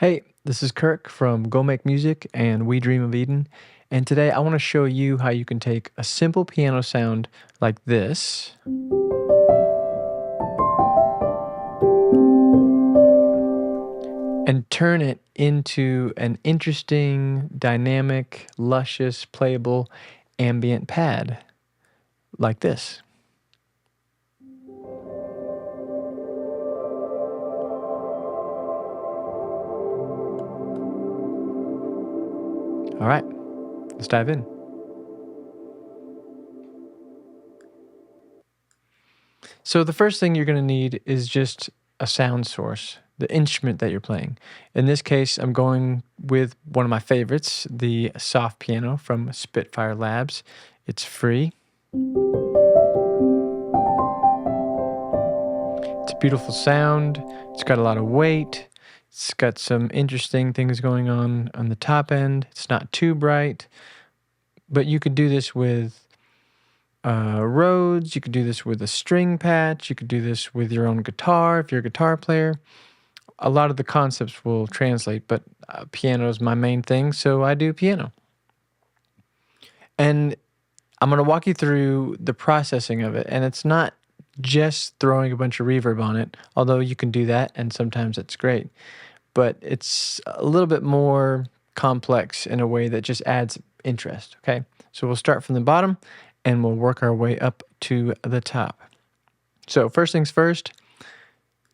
Hey, this is Kirk from Go Make Music and We Dream of Eden. And today I want to show you how you can take a simple piano sound like this and turn it into an interesting, dynamic, luscious, playable ambient pad like this. All right, let's dive in. So the first thing you're going to need is just a sound source, the instrument that you're playing. In this case, I'm going with one of my favorites, the soft piano from Spitfire Labs. It's free. It's a beautiful sound. It's got a lot of weight. It's got some interesting things going on the top end. It's not too bright, but you could do this with Rhodes. You could do this with a string patch. You could do this with your own guitar if you're a guitar player. A lot of the concepts will translate, but piano is my main thing, so I do piano. And I'm going to walk you through the processing of it, and it's not just throwing a bunch of reverb on it, although you can do that, and sometimes it's great. But it's a little bit more complex in a way that just adds interest, okay? So we'll start from the bottom, and we'll work our way up to the top. So first things first,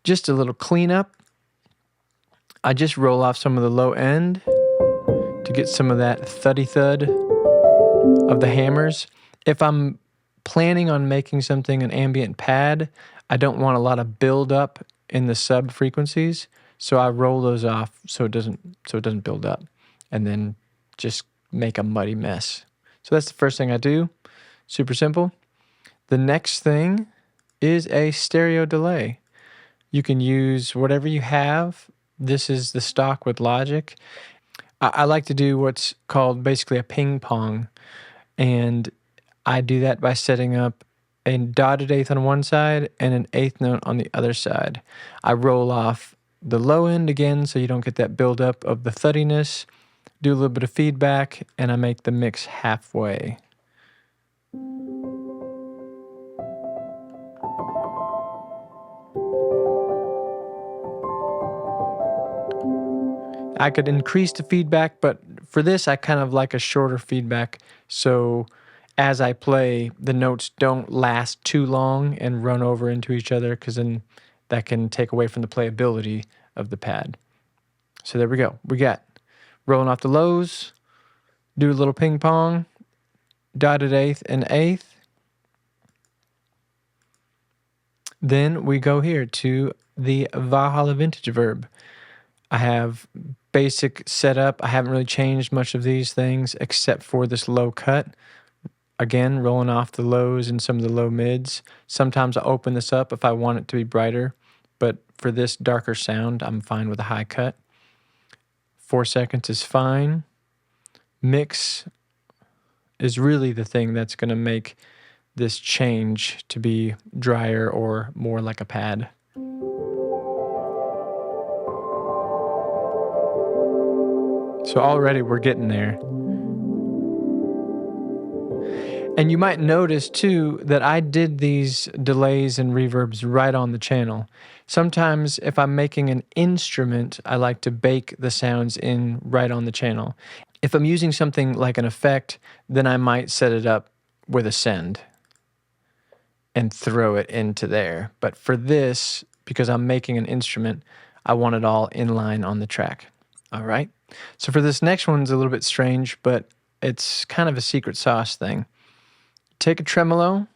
just a little cleanup. I just roll off some of the low end to get some of that thuddy thud of the hammers. If I'm planning on making something an ambient pad, I don't want a lot of build up in the sub frequencies, so I roll those off so it doesn't build up and then just make a muddy mess. So that's the first thing I do. Super simple. The next thing is a stereo delay. You can use whatever you have. This is the stock with Logic. I like to do what's called basically a ping pong, and I do that by setting up a dotted eighth on one side and an eighth note on the other side. I roll off the low end again so you don't get that buildup of the thuddiness, do a little bit of feedback, and I make the mix halfway. I could increase the feedback, but for this, I kind of like a shorter feedback. So as I play, the notes don't last too long and run over into each other, because then that can take away from the playability of the pad. So there we go. We got rolling off the lows, do a little ping pong, dotted eighth and eighth. Then we go here to the Valhalla vintage verb. I have basic setup. I haven't really changed much of these things except for this low cut. Again, rolling off the lows and some of the low mids. Sometimes I open this up if I want it to be brighter, but for this darker sound, I'm fine with a high cut. 4 seconds is fine. Mix is really the thing that's going to make this change to be drier or more like a pad. So already we're getting there. And you might notice too that I did these delays and reverbs right on the channel. Sometimes if I'm making an instrument, I like to bake the sounds in right on the channel. If I'm using something like an effect, then I might set it up with a send and throw it into there. But for this, because I'm making an instrument, I want it all in line on the track. All right. So for this next one's a little bit strange, but it's kind of a secret sauce thing. Take a tremolo,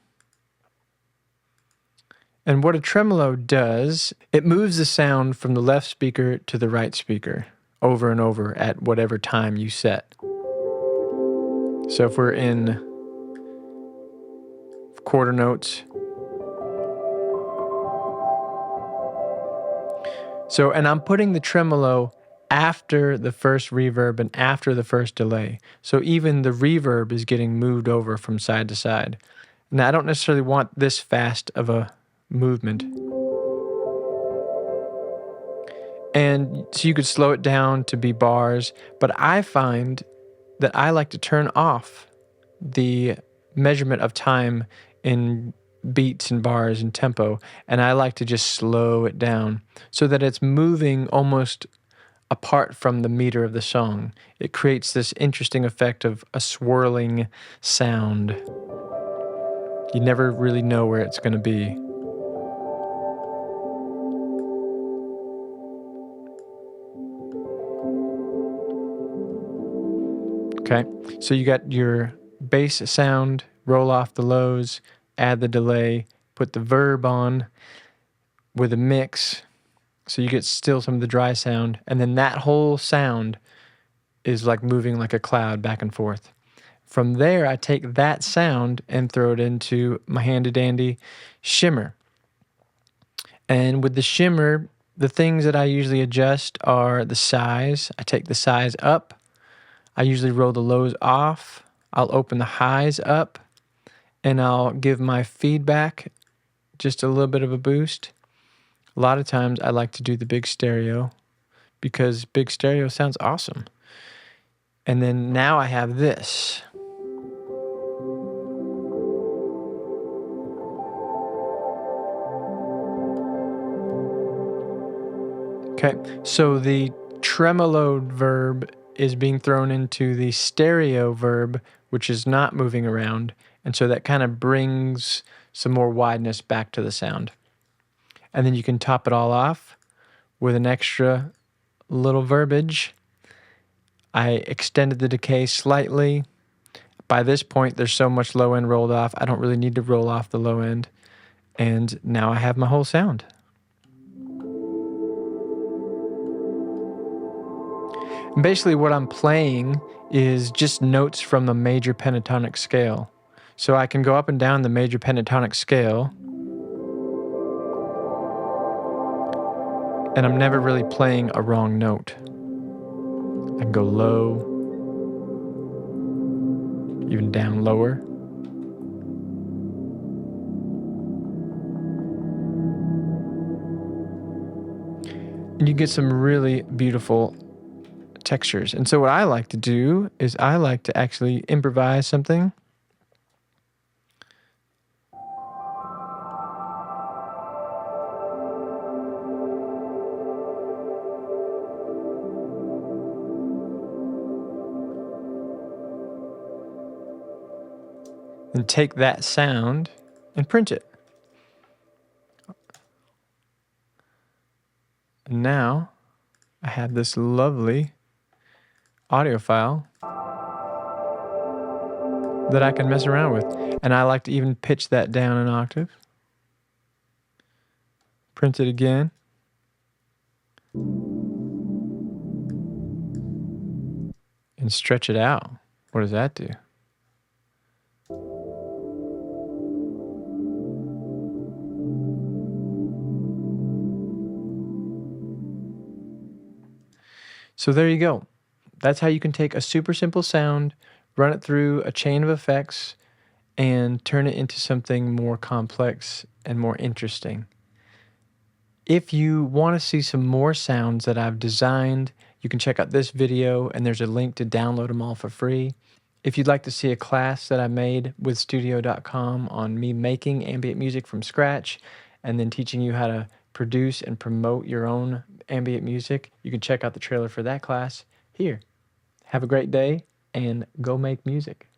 and what a tremolo does, it moves the sound from the left speaker to the right speaker over and over at whatever time you set. So if we're in quarter notes, and I'm putting the tremolo after the first reverb and after the first delay. So even the reverb is getting moved over from side to side. Now, I don't necessarily want this fast of a movement. And so you could slow it down to be bars, but I find that I like to turn off the measurement of time in beats and bars and tempo, and I like to just slow it down so that it's moving almost apart from the meter of the song. It creates this interesting effect of a swirling sound. You never really know where it's going to be. Okay, so you got your bass sound, roll off the lows, add the delay, put the verb on with a mix, so you get still some of the dry sound, and then that whole sound is like moving like a cloud back and forth. From there, I take that sound and throw it into my handy-dandy shimmer. And with the shimmer, the things that I usually adjust are the size. I take the size up. I usually roll the lows off. I'll open the highs up, and I'll give my feedback just a little bit of a boost. A lot of times I like to do the big stereo because big stereo sounds awesome. And then now I have this. Okay, so the tremolo verb is being thrown into the stereo verb, which is not moving around. And so that kind of brings some more wideness back to the sound. And then you can top it all off with an extra little verbiage. I extended the decay slightly. By this point, there's so much low end rolled off, I don't really need to roll off the low end. And now I have my whole sound. And basically what I'm playing is just notes from the major pentatonic scale. So I can go up and down the major pentatonic scale, and I'm never really playing a wrong note. I can go low, even down lower. And you get some really beautiful textures. And so what I like to do is I like to actually improvise something. And take that sound and print it. And now I have this lovely audio file that I can mess around with. And I like to even pitch that down an octave. Print it again. And stretch it out. What does that do? So there you go. That's how you can take a super simple sound, run it through a chain of effects, and turn it into something more complex and more interesting. If you want to see some more sounds that I've designed, you can check out this video, and there's a link to download them all for free. If you'd like to see a class that I made with Studio.com on me making ambient music from scratch and then teaching you how to produce and promote your own ambient music, you can check out the trailer for that class here. Have a great day and go make music.